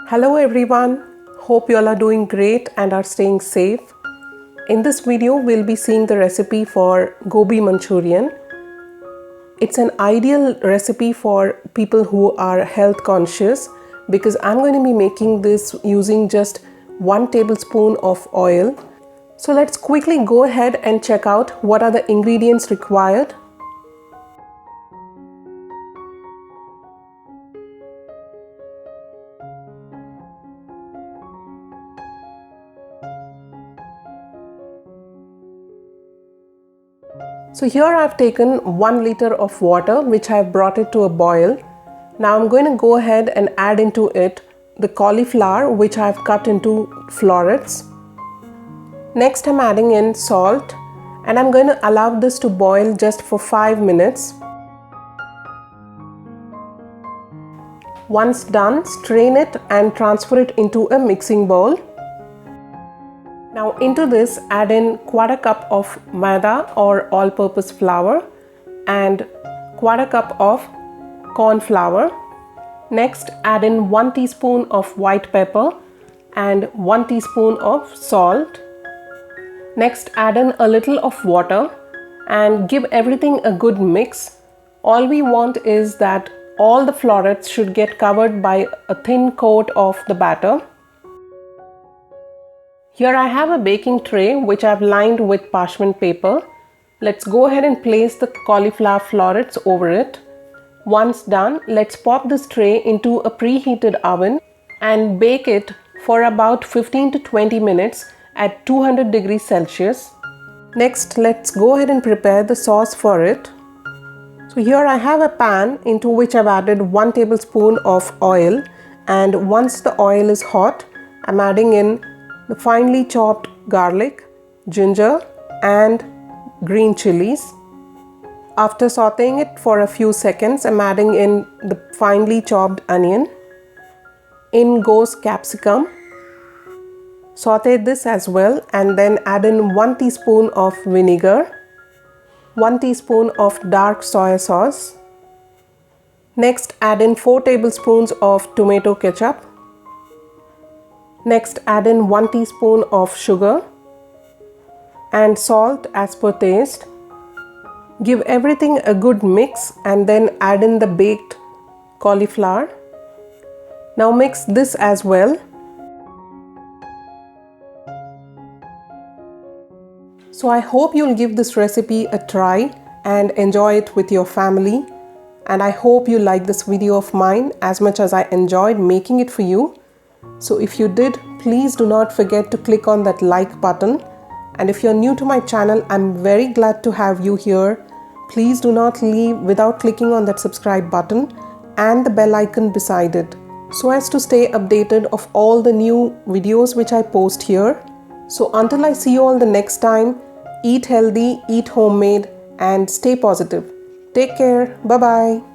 Hello everyone, hope you all are doing great and are staying safe. In this video, we'll be seeing the recipe for Gobi Manchurian. It's an ideal recipe for people who are health conscious because I'm going to be making this using just 1 tablespoon of oil. So let's quickly go ahead and check out what are the ingredients required. So here I've taken 1 liter of water which I've brought it to a boil. Now I'm going to go ahead and add into it the cauliflower which I've cut into florets. Next I'm adding in salt and I'm going to allow this to boil just for 5 minutes. Once done, strain it and transfer it into a mixing bowl. Now into this add in 1/4 cup of Maida or all-purpose flour and 1/4 cup of corn flour. Next add in 1 teaspoon of white pepper and 1 teaspoon of salt. Next add in a little of water and give everything a good mix. All we want is that all the florets should get covered by a thin coat of the batter. Here I have a baking tray which I've lined with parchment paper. Let's go ahead and place the cauliflower florets over it. Once done, let's pop this tray into a preheated oven and bake it for about 15 to 20 minutes at 200 degrees Celsius. Next, let's go ahead and prepare the sauce for it. So here I have a pan into which I've added 1 tablespoon of oil, and once the oil is hot, I'm adding in the finely chopped garlic, ginger and green chilies. After sauteing it for a few seconds, I'm adding in the finely chopped onion. In goes capsicum. Saute this as well and then add in 1 teaspoon of vinegar, 1 teaspoon of dark soya sauce. Next add in 4 tablespoons of tomato ketchup. Next add in 1 teaspoon of sugar and salt as per taste. Give everything a good mix and then add in the baked cauliflower. Now mix this as well. So I hope you'll give this recipe a try and enjoy it with your family. And I hope you like this video of mine as much as I enjoyed making it for you. So if you did, please do not forget to click on that like button. And if you're new to my channel, I'm very glad to have you here. Please do not leave without clicking on that subscribe button and the bell icon beside it, so as to stay updated of all the new videos which I post here. So until I see you all the next time, eat healthy, eat homemade and stay positive. Take care. Bye-bye.